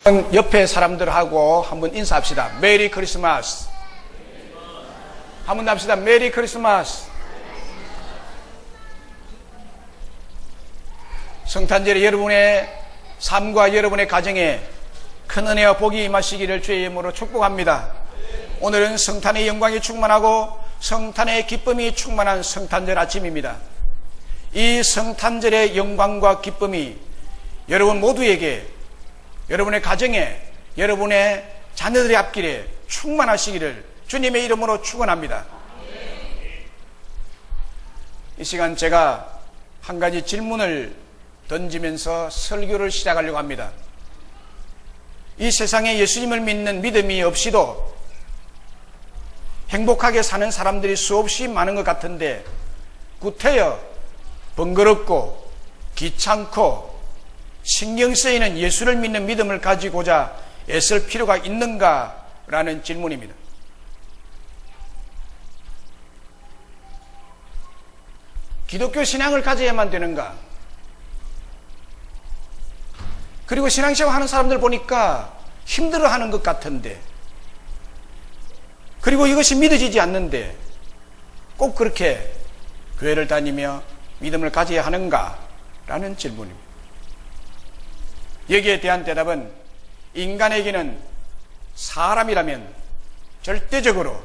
옆에 사람들하고 한번 인사합시다. 메리 크리스마스. 한번 합시다. 메리 크리스마스. 성탄절에 여러분의 삶과 여러분의 가정에 큰 은혜와 복이 임하시기를 주의 이름으로 축복합니다. 오늘은 성탄의 영광이 충만하고 성탄의 기쁨이 충만한 성탄절 아침입니다. 이 성탄절의 영광과 기쁨이 여러분 모두에게, 여러분의 가정에, 여러분의 자녀들의 앞길에 충만하시기를 주님의 이름으로 축원합니다. 이 시간 제가 한 가지 질문을 던지면서 설교를 시작하려고 합니다. 이 세상에 예수님을 믿는 믿음이 없이도 행복하게 사는 사람들이 수없이 많은 것 같은데 구태여 번거롭고 귀찮고 신경 쓰이는 예수를 믿는 믿음을 가지고자 애쓸 필요가 있는가라는 질문입니다. 기독교 신앙을 가져야만 되는가? 그리고 신앙생활 하는 사람들 보니까 힘들어하는 것 같은데, 그리고 이것이 믿어지지 않는데 꼭 그렇게 교회를 다니며 믿음을 가져야 하는가? 라는 질문입니다. 여기에 대한 대답은 인간에게는 사람이라면 절대적으로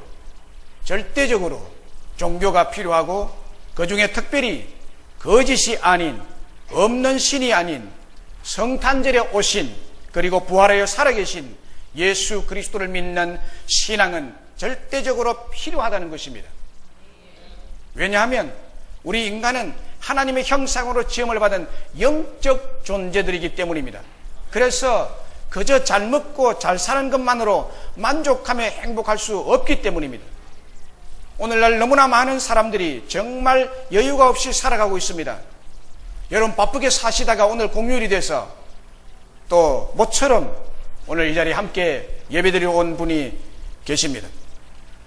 종교가 필요하고 그 중에 특별히 거짓이 아닌, 없는 신이 아닌 성탄절에 오신 그리고 부활하여 살아계신 예수 그리스도를 믿는 신앙은 절대적으로 필요하다는 것입니다. 왜냐하면 우리 인간은 하나님의 형상으로 지음을 받은 영적 존재들이기 때문입니다. 그래서 그저 잘 먹고 잘 사는 것만으로 만족하며 행복할 수 없기 때문입니다. 오늘날 너무나 많은 사람들이 정말 여유가 없이 살아가고 있습니다. 여러분 바쁘게 사시다가 오늘 공휴일이 돼서 또 모처럼 오늘 이 자리에 함께 예배드리러 온 분이 계십니다.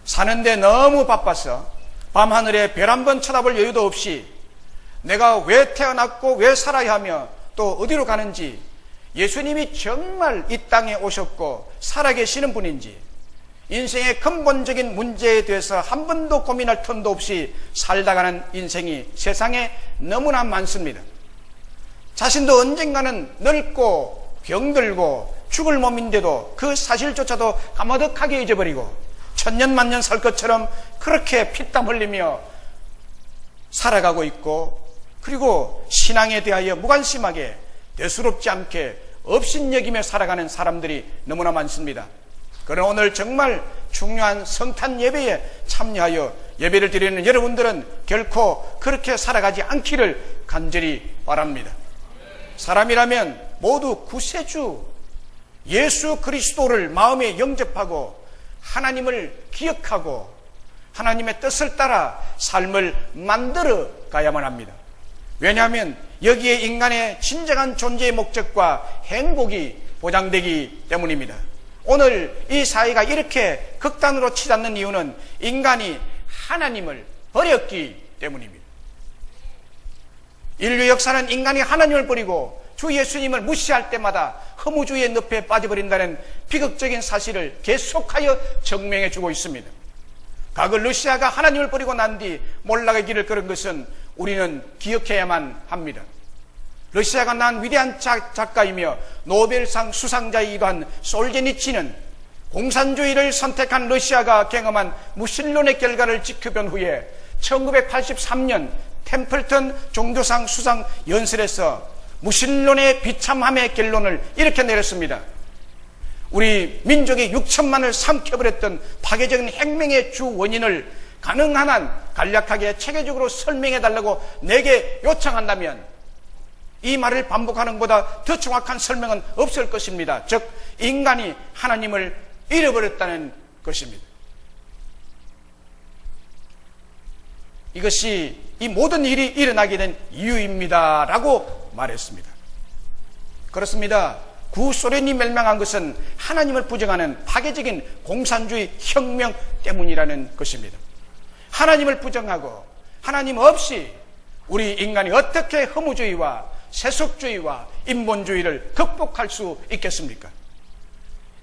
사는데 너무 바빠서 밤하늘에 별 한 번 쳐다볼 여유도 없이 내가 왜 태어났고 왜 살아야 하며 또 어디로 가는지, 예수님이 정말 이 땅에 오셨고 살아계시는 분인지, 인생의 근본적인 문제에 대해서 한 번도 고민할 틈도 없이 살다가는 인생이 세상에 너무나 많습니다. 자신도 언젠가는 늙고 병들고 죽을 몸인데도 그 사실조차도 가마득하게 잊어버리고 천년만년 살 것처럼 그렇게 피땀 흘리며 살아가고 있고, 그리고 신앙에 대하여 무관심하게 대수롭지 않게 업신여기며 살아가는 사람들이 너무나 많습니다. 그러나 오늘 정말 중요한 성탄 예배에 참여하여 예배를 드리는 여러분들은 결코 그렇게 살아가지 않기를 간절히 바랍니다. 사람이라면 모두 구세주 예수 그리스도를 마음에 영접하고 하나님을 기억하고 하나님의 뜻을 따라 삶을 만들어 가야만 합니다. 왜냐하면 여기에 인간의 진정한 존재의 목적과 행복이 보장되기 때문입니다. 오늘 이 사회가 이렇게 극단으로 치닫는 이유는 인간이 하나님을 버렸기 때문입니다. 인류 역사는 인간이 하나님을 버리고 주 예수님을 무시할 때마다 허무주의의 늪에 빠져버린다는 비극적인 사실을 계속하여 증명해 주고 있습니다. 과거 러시아가 하나님을 버리고 난 뒤 몰락의 길을 걸은 것은 우리는 기억해야만 합니다. 러시아가 난 위대한 작가이며 노벨상 수상자이기도 한 솔제니치는 공산주의를 선택한 러시아가 경험한 무신론의 결과를 지켜본 후에 1983년 템플턴 종교상 수상 연설에서 무신론의 비참함의 결론을 이렇게 내렸습니다. 우리 민족의 6천만을 삼켜버렸던 파괴적인 혁명의 주 원인을 가능한 한 간략하게 체계적으로 설명해달라고 내게 요청한다면 이 말을 반복하는 것보다 더 정확한 설명은 없을 것입니다. 즉 인간이 하나님을 잃어버렸다는 것입니다. 이것이 이 모든 일이 일어나게 된 이유입니다 라고 말했습니다. 그렇습니다. 구소련이 멸망한 것은 하나님을 부정하는 파괴적인 공산주의 혁명 때문이라는 것입니다. 하나님을 부정하고 하나님 없이 우리 인간이 어떻게 허무주의와 세속주의와 인본주의를 극복할 수 있겠습니까?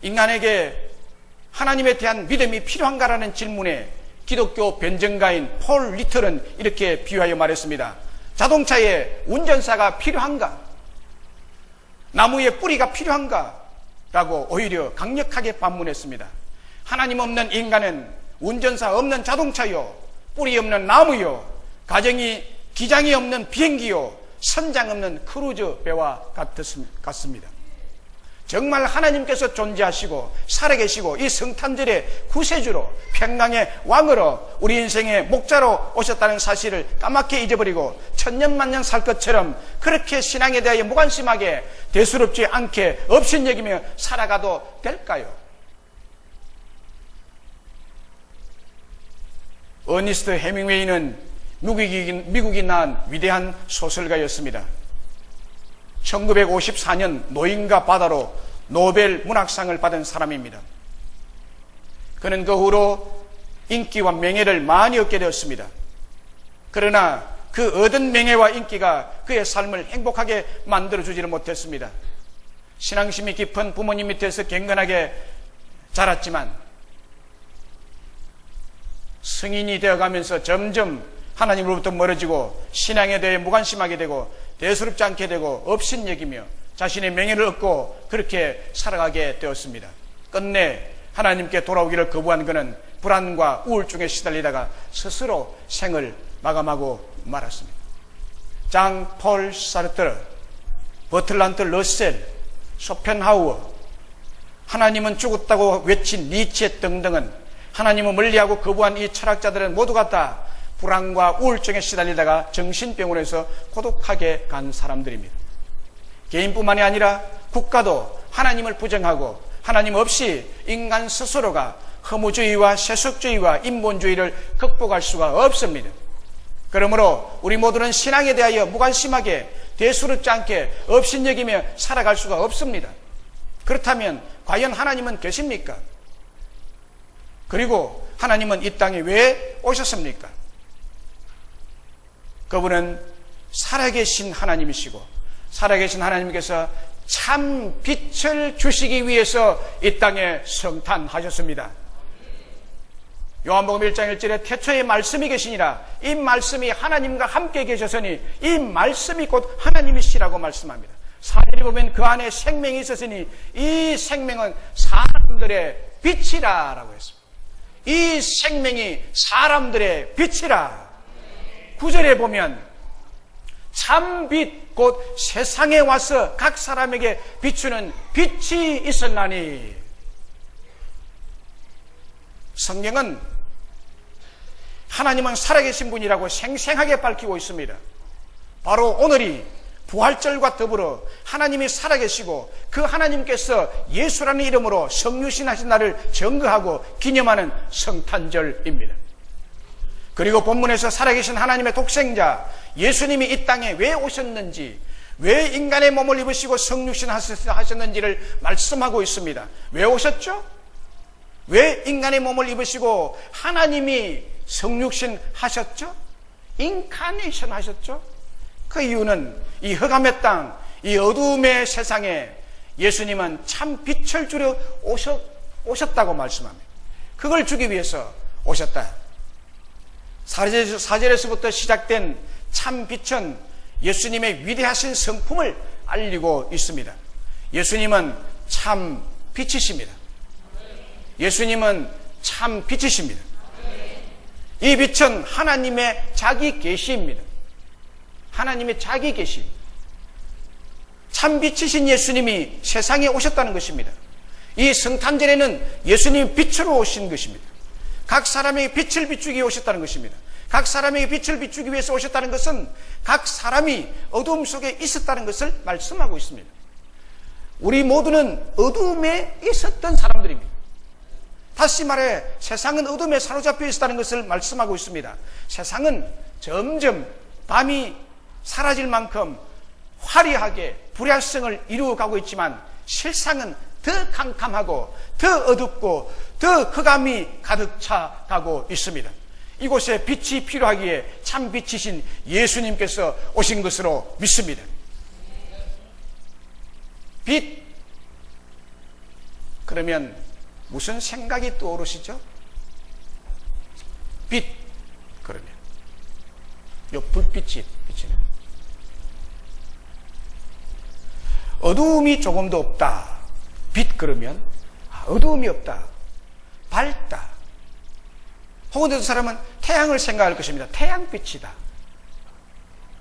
인간에게 하나님에 대한 믿음이 필요한가라는 질문에 기독교 변증가인 폴 리틀은 이렇게 비유하여 말했습니다. 자동차에 운전사가 필요한가? 나무에 뿌리가 필요한가? 라고 오히려 강력하게 반문했습니다. 하나님 없는 인간은 운전사 없는 자동차요, 뿌리 없는 나무요, 기장이 없는 비행기요, 선장 없는 크루즈 배와 같습니다. 정말 하나님께서 존재하시고 살아계시고 이 성탄절의 구세주로 평강의 왕으로 우리 인생의 목자로 오셨다는 사실을 까맣게 잊어버리고 천년만년 살 것처럼 그렇게 신앙에 대하여 무관심하게 대수롭지 않게 업신여기며 살아가도 될까요? 어니스트 해밍웨이는 미국이 낳은 위대한 소설가였습니다. 1954년 노인과 바다로 노벨 문학상을 받은 사람입니다. 그는 그 후로 인기와 명예를 많이 얻게 되었습니다. 그러나 그 얻은 명예와 인기가 그의 삶을 행복하게 만들어주지를 못했습니다. 신앙심이 깊은 부모님 밑에서 경건하게 자랐지만 성인이 되어가면서 점점 하나님으로부터 멀어지고 신앙에 대해 무관심하게 되고 대수롭지 않게 되고 업신여기며 자신의 명예를 얻고 그렇게 살아가게 되었습니다. 끝내 하나님께 돌아오기를 거부한 그는 불안과 우울증에 시달리다가 스스로 생을 마감하고 말았습니다. 장 폴 사르트르, 버틀란트 러셀, 쇼펜하우어, 하나님은 죽었다고 외친 니체 등등은 하나님을 멀리하고 거부한 이 철학자들은 모두가 다 불안과 우울증에 시달리다가 정신병원에서 고독하게 간 사람들입니다. 개인뿐만이 아니라 국가도 하나님을 부정하고 하나님 없이 인간 스스로가 허무주의와 세속주의와 인본주의를 극복할 수가 없습니다. 그러므로 우리 모두는 신앙에 대하여 무관심하게 대수롭지 않게 업신여기며 살아갈 수가 없습니다. 그렇다면 과연 하나님은 계십니까? 그리고 하나님은 이 땅에 왜 오셨습니까? 그분은 살아계신 하나님이시고 살아계신 하나님께서 참 빛을 주시기 위해서 이 땅에 성탄하셨습니다. 요한복음 1장 1절에 태초에 말씀이 계시니라, 이 말씀이 하나님과 함께 계셨으니 이 말씀이 곧 하나님이시라고 말씀합니다. 4절에 보면 그 안에 생명이 있었으니 이 생명은 사람들의 빛이라 라고 했습니다. 이 생명이 사람들의 빛이라. 9절에 보면 참빛 곧 세상에 와서 각 사람에게 비추는 빛이 있었나니. 성경은 하나님은 살아계신 분이라고 생생하게 밝히고 있습니다. 바로 오늘이 부활절과 더불어 하나님이 살아계시고 그 하나님께서 예수라는 이름으로 성육신하신 날을 증거하고 기념하는 성탄절입니다. 그리고 본문에서 살아계신 하나님의 독생자 예수님이 이 땅에 왜 오셨는지, 왜 인간의 몸을 입으시고 성육신 하셨는지를 말씀하고 있습니다. 왜 오셨죠? 왜 인간의 몸을 입으시고 하나님이 성육신 하셨죠? 인카네이션 하셨죠? 그 이유는 이 흑암의 땅, 이 어두움의 세상에 예수님은 참 빛을 주려 오셨다고 말씀합니다. 그걸 주기 위해서 오셨다. 4절에서부터 시작된 참 빛은 예수님의 위대하신 성품을 알리고 있습니다. 예수님은 참 빛이십니다. 예수님은 참 빛이십니다. 이 빛은 하나님의 자기 계시입니다. 하나님의 자기 계시. 참 빛이신 예수님이 세상에 오셨다는 것입니다. 이 성탄절에는 예수님이 빛으로 오신 것입니다. 각 사람에게 빛을 비추기 위해 오셨다는 것입니다. 각 사람에게 빛을 비추기 위해서 오셨다는 것은 각 사람이 어두움 속에 있었다는 것을 말씀하고 있습니다. 우리 모두는 어두움에 있었던 사람들입니다. 다시 말해 세상은 어둠에 사로잡혀 있었다는 것을 말씀하고 있습니다. 세상은 점점 밤이 사라질 만큼 화려하게 불활성을 이루어가고 있지만 실상은 더 캄캄하고 더 어둡고 더 흑암이 가득 차가고 있습니다. 이곳에 빛이 필요하기에 참 빛이신 예수님께서 오신 것으로 믿습니다. 빛, 그러면 무슨 생각이 떠오르시죠? 빛 그러면 요 불빛이 비치는, 어두움이 조금도 없다. 빛 그러면 어두움이 없다, 밝다. 혹은 어떤 사람은 태양을 생각할 것입니다. 태양빛이다,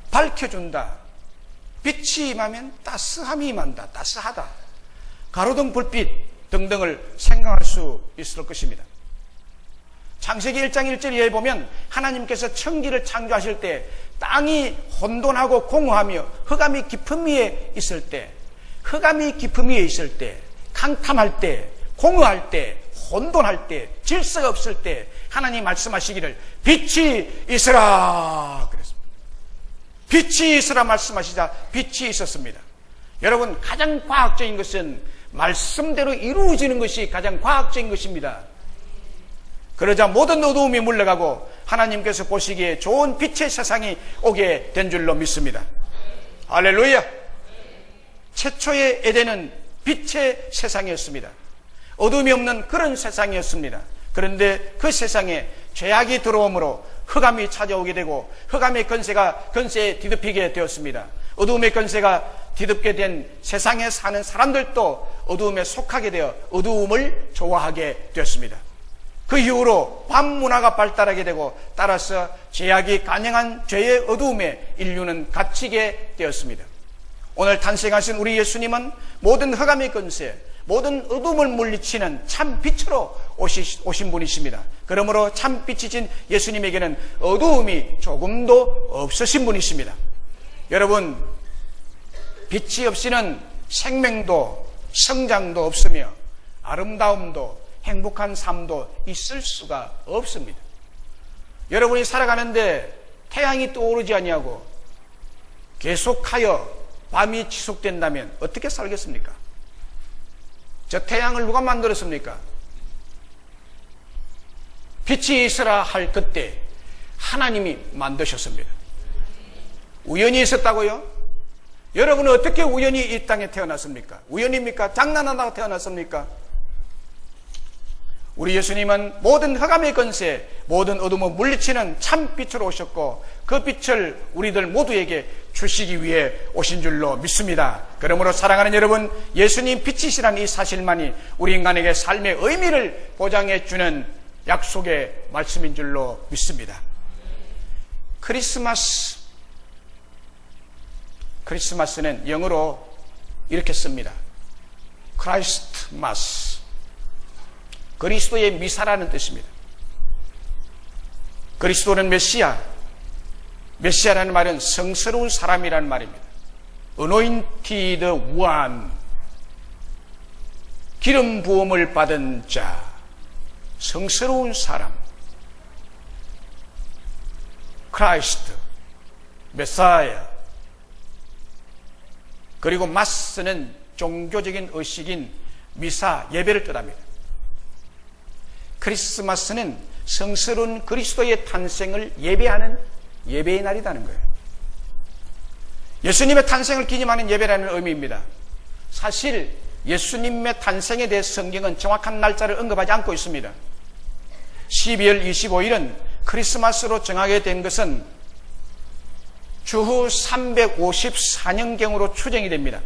밝혀준다. 빛이 임하면 따스함이 임한다, 따스하다. 가로등, 불빛 등등을 생각할 수 있을 것입니다. 창세기 1장 1절에 보면 하나님께서 천지를 창조하실 때 땅이 혼돈하고 공허하며 흑암이 깊음 위에 있을 때, 흑암이 깊음 위에 있을 때, 캄캄할 때, 공허할 때, 혼돈할 때, 질서가 없을 때 하나님 말씀하시기를 빛이 있으라 그랬습니다. 빛이 있으라 말씀하시자 빛이 있었습니다. 여러분, 가장 과학적인 것은 말씀대로 이루어지는 것이 가장 과학적인 것입니다. 그러자 모든 어두움이 물러가고 하나님께서 보시기에 좋은 빛의 세상이 오게 된 줄로 믿습니다. 할렐루야. 최초의 에덴은 빛의 세상이었습니다. 어둠이 없는 그런 세상이었습니다. 그런데 그 세상에 죄악이 들어오므로 흑암이 찾아오게 되고 흑암의 건세에 뒤덮이게 되었습니다. 어두움의 건세가 뒤덮게 된 세상에 사는 사람들도 어두움에 속하게 되어 어두움을 좋아하게 되었습니다. 그 이후로 밤문화가 발달하게 되고 따라서 죄악이 간영한 죄의 어두움에 인류는 갇히게 되었습니다. 오늘 탄생하신 우리 예수님은 모든 흑암의 건세, 모든 어둠을 물리치는 참 빛으로 오신 분이십니다. 그러므로 참 빛이신 예수님에게는 어두움이 조금도 없으신 분이십니다. 여러분, 빛이 없이는 생명도 성장도 없으며 아름다움도 행복한 삶도 있을 수가 없습니다. 여러분이 살아가는데 태양이 떠오르지 아니하고 계속하여 밤이 지속된다면 어떻게 살겠습니까? 저 태양을 누가 만들었습니까? 빛이 있으라 할 그때 하나님이 만드셨습니다. 우연히 있었다고요? 여러분은 어떻게 우연히 이 땅에 태어났습니까? 우연입니까? 장난하다가 태어났습니까? 우리 예수님은 모든 흑암의 건세, 모든 어둠을 물리치는 참 빛으로 오셨고 그 빛을 우리들 모두에게 주시기 위해 오신 줄로 믿습니다. 그러므로 사랑하는 여러분, 예수님 빛이시라는 이 사실만이 우리 인간에게 삶의 의미를 보장해 주는 약속의 말씀인 줄로 믿습니다. 크리스마스는 영어로 이렇게 씁니다. 크라이스트마스, 그리스도의 미사라는 뜻입니다. 그리스도는 메시아라는 말은 성스러운 사람이라는 말입니다. Anointed one, 기름 부음을 받은 자, 성스러운 사람. 크라이스트, 메사야. 그리고 마스는 종교적인 의식인 미사, 예배를 뜻합니다. 크리스마스는 성스러운 그리스도의 탄생을 예배하는 예배의 날이라는 거예요. 예수님의 탄생을 기념하는 예배라는 의미입니다. 사실 예수님의 탄생에 대해 성경은 정확한 날짜를 언급하지 않고 있습니다. 12월 25일은 크리스마스로 정하게 된 것은 주후 354년경으로 추정이 됩니다.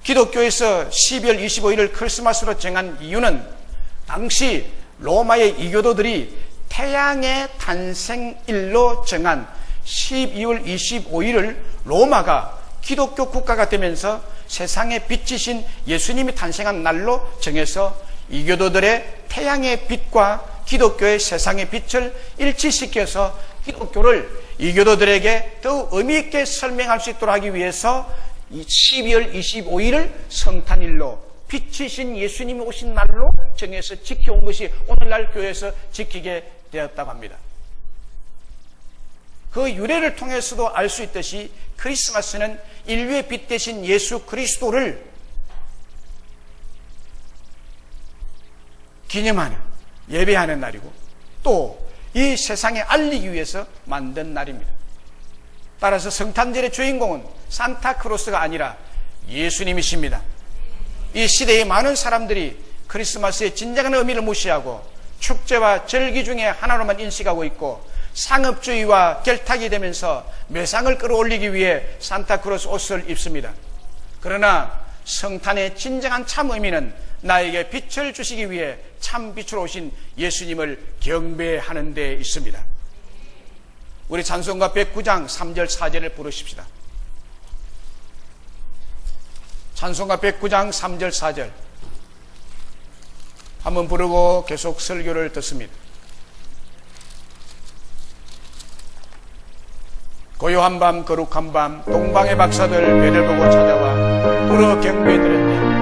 기독교에서 12월 25일을 크리스마스로 정한 이유는 당시 로마의 이교도들이 태양의 탄생일로 정한 12월 25일을 로마가 기독교 국가가 되면서 세상에 빛이신 예수님이 탄생한 날로 정해서 이교도들의 태양의 빛과 기독교의 세상의 빛을 일치시켜서 기독교를 이교도들에게 더욱 의미있게 설명할 수 있도록 하기 위해서 12월 25일을 성탄일로 빛이신 예수님이 오신 날로 정해서 지켜온 것이 오늘날 교회에서 지키게 되었다고 합니다. 그 유래를 통해서도 알 수 있듯이 크리스마스는 인류의 빛 대신 예수 그리스도를 기념하는, 예배하는 날이고 또 이 세상에 알리기 위해서 만든 날입니다. 따라서 성탄절의 주인공은 산타크로스가 아니라 예수님이십니다. 이 시대의 많은 사람들이 크리스마스의 진정한 의미를 무시하고 축제와 절기 중에 하나로만 인식하고 있고 상업주의와 결탁이 되면서 매상을 끌어올리기 위해 산타크로스 옷을 입습니다. 그러나 성탄의 진정한 참 의미는 나에게 빛을 주시기 위해 참 빛으로 오신 예수님을 경배하는 데 있습니다. 우리 찬송가 109장 3절 4절을 부르십시다. 찬송가 109장 3절 4절 한번 부르고 계속 설교를 듣습니다. 고요한 밤 거룩한 밤 동방의 박사들 배를 보고 찾아와 불어 경배드렸네.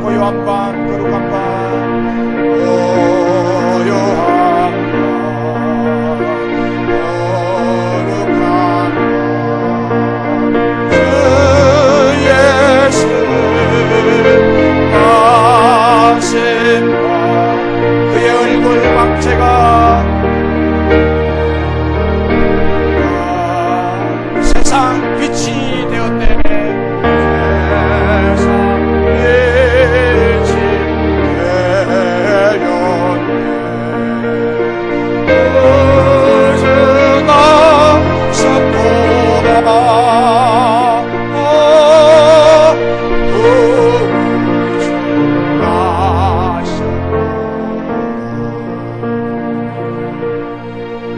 고요한 밤 거룩한 밤 고요한 밤 거룩한 밤 주 예수 가신 밤 그의 얼굴 광채가 세상 빛이 되었네.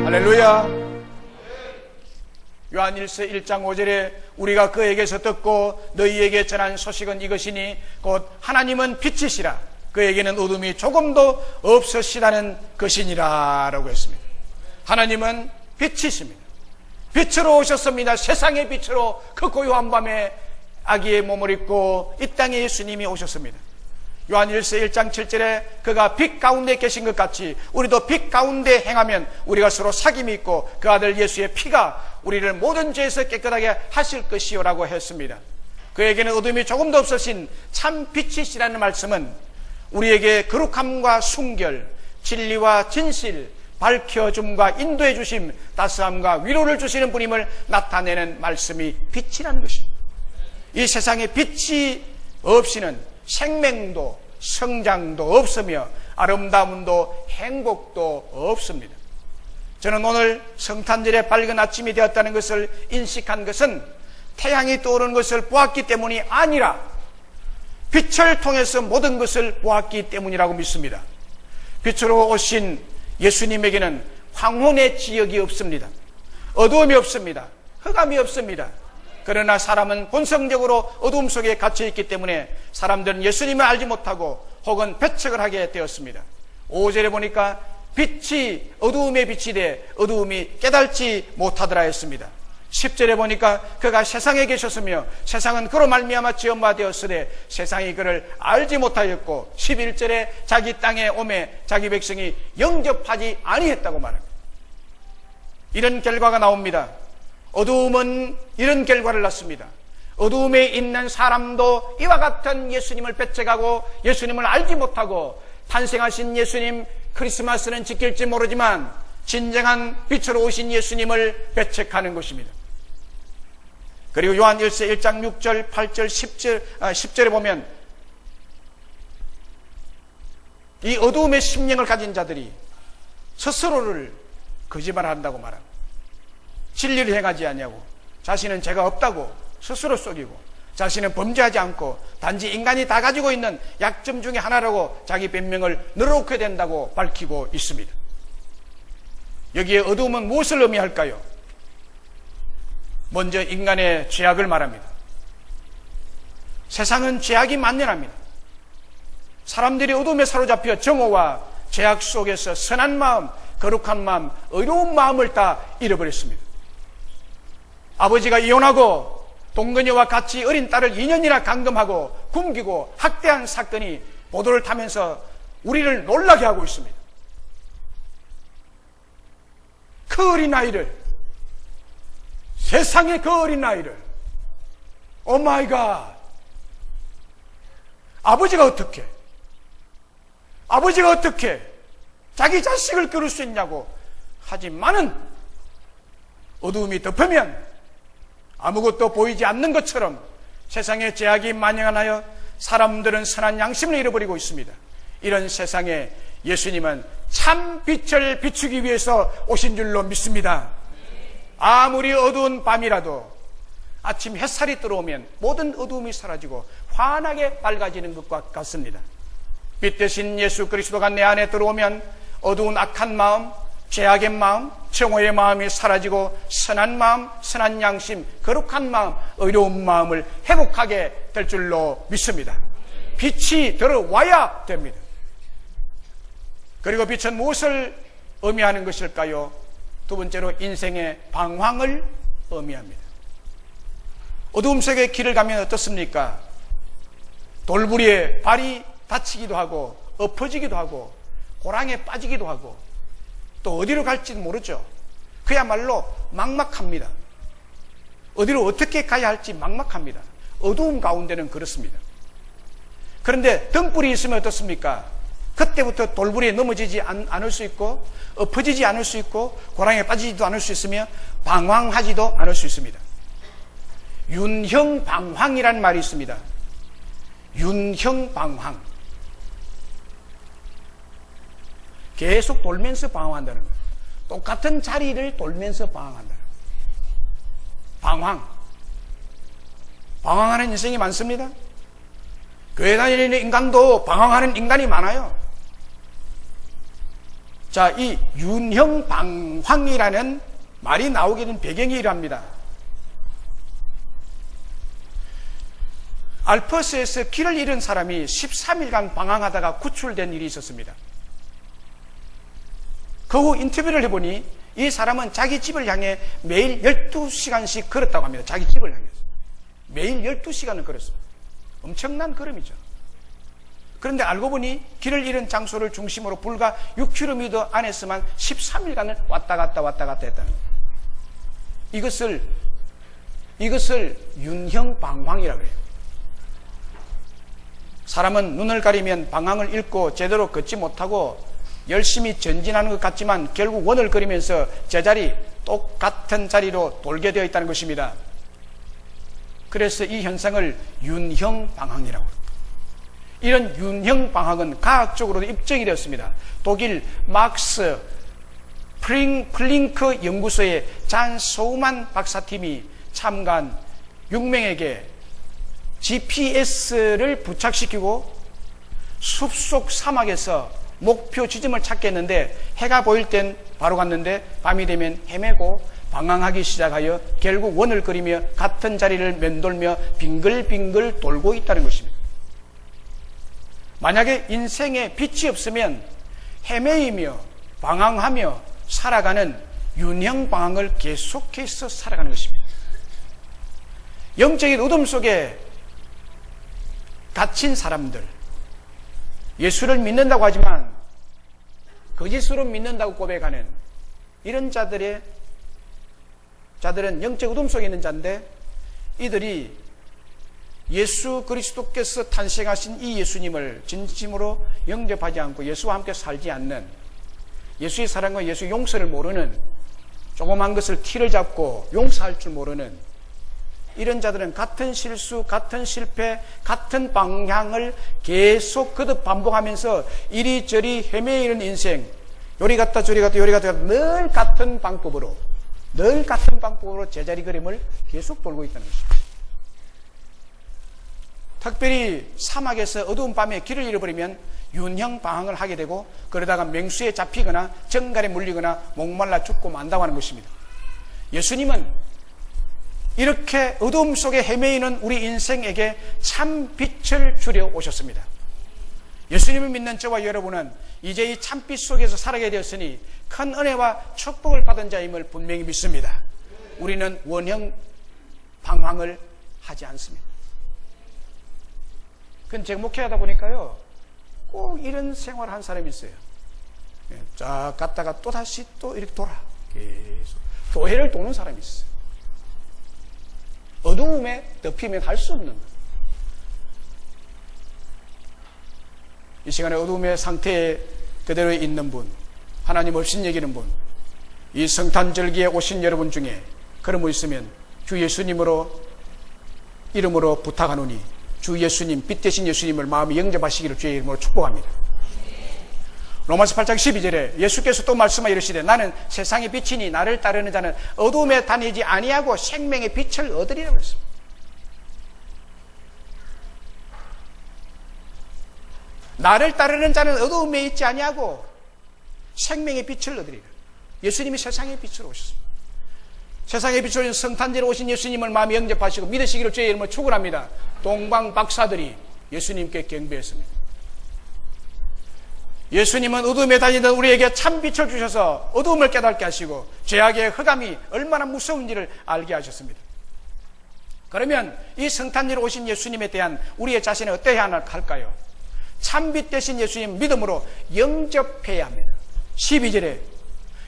할렐루야. 요한 1서 1장 5절에 우리가 그에게서 듣고 너희에게 전한 소식은 이것이니 곧 하나님은 빛이시라 그에게는 어둠이 조금도 없으시다는 것이니라 라고 했습니다. 하나님은 빛이십니다. 빛으로 오셨습니다. 세상의 빛으로 그 고요한 밤에 아기의 몸을 입고 이 땅에 예수님이 오셨습니다. 요한 1서 1장 7절에 그가 빛 가운데 계신 것 같이 우리도 빛 가운데 행하면 우리가 서로 사귐이 있고 그 아들 예수의 피가 우리를 모든 죄에서 깨끗하게 하실 것이요 라고 했습니다. 그에게는 어둠이 조금도 없으신 참 빛이시라는 말씀은 우리에게 거룩함과 순결, 진리와 진실, 밝혀줌과 인도해 주심, 따스함과 위로를 주시는 분임을 나타내는 말씀이 빛이라는 것입니다. 이 세상에 빛이 없이는 생명도 성장도 없으며 아름다움도 행복도 없습니다. 저는 오늘 성탄절의 밝은 아침이 되었다는 것을 인식한 것은 태양이 떠오르는 것을 보았기 때문이 아니라 빛을 통해서 모든 것을 보았기 때문이라고 믿습니다. 빛으로 오신 예수님에게는 황혼의 지역이 없습니다. 어두움이 없습니다. 흑암이 없습니다. 그러나 사람은 본성적으로 어두움 속에 갇혀있기 때문에 사람들은 예수님을 알지 못하고 혹은 배척을 하게 되었습니다. 5절에 보니까 빛이 어두움에 빛이 돼 어두움이 깨달지 못하더라 했습니다. 10절에 보니까 그가 세상에 계셨으며 세상은 그로 말미암아 지은 바 되었으되 세상이 그를 알지 못하였고 11절에 자기 땅에 오매 자기 백성이 영접하지 아니했다고 말합니다. 이런 결과가 나옵니다. 어두움은 이런 결과를 낳습니다. 어두움에 있는 사람도 이와 같은 예수님을 배척하고 예수님을 알지 못하고 탄생하신 예수님, 크리스마스는 지킬지 모르지만 진정한 빛으로 오신 예수님을 배척하는 것입니다. 그리고 요한 1서 1장 6절, 8절, 10절에 보면 이 어두움의 심령을 가진 자들이 스스로를 거짓말한다고 말합니다. 진리를 행하지 아니하고 자신은 죄가 없다고 스스로 속이고 자신은 범죄하지 않고 단지 인간이 다 가지고 있는 약점 중에 하나라고 자기 변명을 늘어놓게 된다고 밝히고 있습니다. 여기에 어두움은 무엇을 의미할까요? 먼저 인간의 죄악을 말합니다. 세상은 죄악이 만연합니다. 사람들이 어둠에 사로잡혀 정오와 죄악 속에서 선한 마음, 거룩한 마음, 의로운 마음을 다 잃어버렸습니다. 아버지가 이혼하고 동거녀와 같이 어린 딸을 2년이나 감금하고 굶기고 학대한 사건이 보도를 타면서 우리를 놀라게 하고 있습니다. 그 어린아이를, 세상의 그 어린아이를, 오마이갓, 아버지가 어떻게 자기 자식을 기를 수 있냐고 하지만은 어두움이 덮으면 아무것도 보이지 않는 것처럼 세상에 죄악이 만연하여 사람들은 선한 양심을 잃어버리고 있습니다. 이런 세상에 예수님은 참 빛을 비추기 위해서 오신 줄로 믿습니다. 아무리 어두운 밤이라도 아침 햇살이 들어오면 모든 어두움이 사라지고 환하게 밝아지는 것과 같습니다. 빛 대신 예수 그리스도가 내 안에 들어오면 어두운 악한 마음, 죄악의 마음, 정오의 마음이 사라지고 선한 마음, 선한 양심, 거룩한 마음, 의로운 마음을 회복하게 될 줄로 믿습니다. 빛이 들어와야 됩니다. 그리고 빛은 무엇을 의미하는 것일까요? 두 번째로 인생의 방황을 의미합니다. 어두움 속에 길을 가면 어떻습니까? 돌부리에 발이 다치기도 하고 엎어지기도 하고 고랑에 빠지기도 하고 또 어디로 갈지도 모르죠. 그야말로 막막합니다. 어디로 어떻게 가야 할지 막막합니다. 어두움 가운데는 그렇습니다. 그런데 등불이 있으면 어떻습니까? 그때부터 돌부리에 넘어지지 않을 수 있고 엎어지지 않을 수 있고 고랑에 빠지지도 않을 수 있으며 방황하지도 않을 수 있습니다. 윤형방황이라는 말이 있습니다. 윤형방황. 계속 돌면서 방황한다는 거예요. 똑같은 자리를 돌면서 방황한다는 거예요. 방황하는 인생이 많습니다. 교회 다니는 인간도 방황하는 인간이 많아요. 자, 이 윤형방황이라는 말이 나오게 된 배경이 이러합니다. 알프스에서 길을 잃은 사람이 13일간 방황하다가 구출된 일이 있었습니다. 그 후 인터뷰를 해보니 이 사람은 자기 집을 향해 매일 12시간씩 걸었다고 합니다. 자기 집을 향해서. 매일 12시간을 걸었습니다. 엄청난 걸음이죠. 그런데 알고 보니 길을 잃은 장소를 중심으로 불과 6km 안에서만 13일간을 왔다 갔다 했다는 거예요. 이것을 윤형방황이라고 해요. 사람은 눈을 가리면 방향을 잃고 제대로 걷지 못하고 열심히 전진하는 것 같지만 결국 원을 그리면서 제자리, 똑같은 자리로 돌게 되어 있다는 것입니다. 그래서 이 현상을 윤형방황이라고 합니다. 이런 윤형방황은 과학적으로도 입증이 되었습니다. 독일 막스 플링크 연구소의 잔 소우만 박사팀이 참가한 6명에게 GPS를 부착시키고 숲속 사막에서 목표 지점을 찾겠는데 해가 보일 땐 바로 갔는데 밤이 되면 헤매고 방황하기 시작하여 결국 원을 그리며 같은 자리를 맴돌며 빙글빙글 돌고 있다는 것입니다. 만약에 인생에 빛이 없으면 헤매이며 방황하며 살아가는 윤형 방황을 계속해서 살아가는 것입니다. 영적인 어둠 속에 갇힌 사람들, 예수를 믿는다고 하지만 거짓으로 믿는다고 고백하는 이런 자들은 영적 어둠 속에 있는 자인데, 이들이 예수 그리스도께서 탄생하신 이 예수님을 진심으로 영접하지 않고 예수와 함께 살지 않는, 예수의 사랑과 예수의 용서를 모르는, 조그만 것을 티를 잡고 용서할 줄 모르는 이런 자들은 같은 실수, 같은 실패, 같은 방향을 계속 거듭 반복하면서 이리저리 헤매이는 인생, 요리 갔다 저리 갔다 요리 갔다 늘 같은 방법으로 제자리 걸음을 계속 돌고 있다는 것입니다. 특별히 사막에서 어두운 밤에 길을 잃어버리면 윤형 방황을 하게 되고, 그러다가 맹수에 잡히거나 정갈에 물리거나 목말라 죽고 만다고 하는 것입니다. 예수님은 이렇게 어두움 속에 헤매이는 우리 인생에게 참 빛을 주려 오셨습니다. 예수님을 믿는 저와 여러분은 이제 이 참빛 속에서 살아가게 되었으니 큰 은혜와 축복을 받은 자임을 분명히 믿습니다. 우리는 원형 방황을 하지 않습니다. 그건 제가 목회하다 보니까요, 꼭 이런 생활을 한 사람이 있어요. 쫙 갔다가 또다시 또 이렇게 돌아. 계속 교회를 도는 사람이 있어요. 어두움에 덮이면 할 수 없는 것. 이 시간에 어두움의 상태에 그대로 있는 분, 하나님 없인 얘기는 분, 이 성탄절기에 오신 여러분 중에 그런 분 있으면 주 예수님으로 이름으로 부탁하노니 주 예수님, 빛 대신 예수님을 마음에 영접하시기를 주의 이름으로 축복합니다. 로마서 8장 12절에 예수께서 또 말씀하여 이르시되 나는 세상의 빛이니 나를 따르는 자는 어두움에 다니지 아니하고 생명의 빛을 얻으리라고 했습니다. 나를 따르는 자는 어두움에 있지 아니하고 생명의 빛을 얻으리라. 예수님이 세상의 빛으로 오셨습니다. 세상의 빛으로 오신 성탄절에 오신 예수님을 마음에 영접하시고 믿으시기를 주의 이름으로 축원합니다. 동방 박사들이 예수님께 경배했습니다. 예수님은 어둠에 다니던 우리에게 참 빛을 주셔서 어둠을 깨닫게 하시고 죄악의 흑암이 얼마나 무서운지를 알게 하셨습니다. 그러면 이 성탄절에 오신 예수님에 대한 우리의 자신은 어떠해야 할까요? 참빛 대신 예수님 믿음으로 영접해야 합니다. 12절에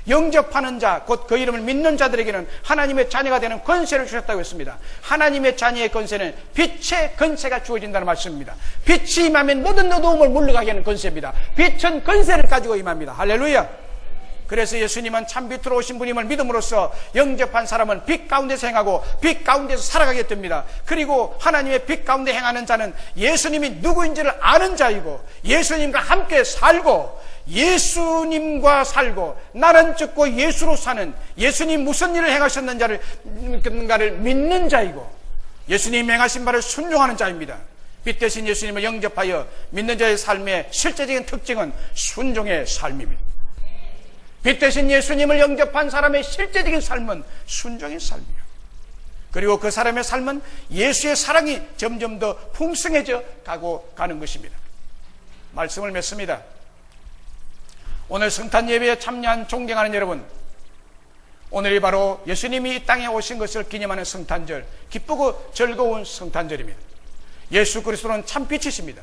영접하는 자, 곧 그 이름을 믿는 자들에게는 하나님의 자녀가 되는 권세를 주셨다고 했습니다. 하나님의 자녀의 권세는 빛의 권세가 주어진다는 말씀입니다. 빛이 임하면 모든 어두움을 물러가게 하는 권세입니다. 빛은 권세를 가지고 임합니다. 할렐루야. 그래서 예수님은 참빛으로 오신 분임을 믿음으로써 영접한 사람은 빛 가운데서 행하고 빛 가운데서 살아가게 됩니다. 그리고 하나님의 빛 가운데 행하는 자는 예수님이 누구인지를 아는 자이고 예수님과 함께 살고 예수님과 살고 나는 죽고 예수로 사는, 예수님 무슨 일을 행하셨는가를 믿는 자이고 예수님 행하신 바를 순종하는 자입니다. 빛 대신 예수님을 영접하여 믿는 자의 삶의 실제적인 특징은 순종의 삶입니다. 빛 대신 예수님을 영접한 사람의 실제적인 삶은 순종의 삶이에요. 그리고 그 사람의 삶은 예수의 사랑이 점점 더 풍성해져 가는 것입니다. 말씀을 맺습니다. 오늘 성탄 예배에 참여한 존경하는 여러분, 오늘이 바로 예수님이 이 땅에 오신 것을 기념하는 성탄절, 기쁘고 즐거운 성탄절입니다. 예수 그리스도는 참빛이십니다.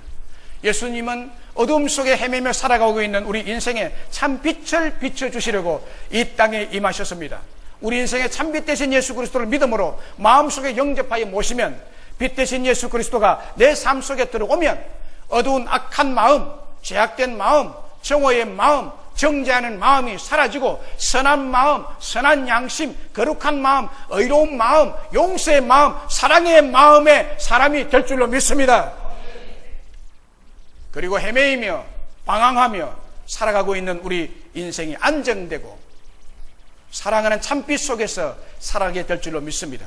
예수님은 어둠 속에 헤매며 살아가고 있는 우리 인생에 참빛을 비춰주시려고 이 땅에 임하셨습니다. 우리 인생의 참빛 대신 예수 그리스도를 믿음으로 마음속에 영접하여 모시면 빛 대신 예수 그리스도가 내 삶 속에 들어오면 어두운 악한 마음, 죄악된 마음, 정오의 마음, 정죄하는 마음이 사라지고 선한 마음, 선한 양심, 거룩한 마음, 의로운 마음, 용서의 마음, 사랑의 마음의 사람이 될 줄로 믿습니다. 그리고 헤매이며 방황하며 살아가고 있는 우리 인생이 안정되고 사랑하는 참빛 속에서 살아가게 될 줄로 믿습니다.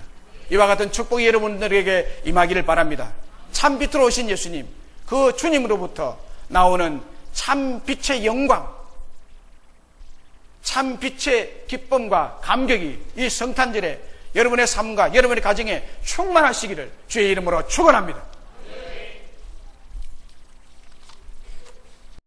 이와 같은 축복이 여러분들에게 임하기를 바랍니다. 참빛으로 오신 예수님, 그 주님으로부터 나오는 참빛의 영광, 참빛의 기쁨과 감격이 이 성탄절에 여러분의 삶과 여러분의 가정에 충만하시기를 주의 이름으로 축원합니다.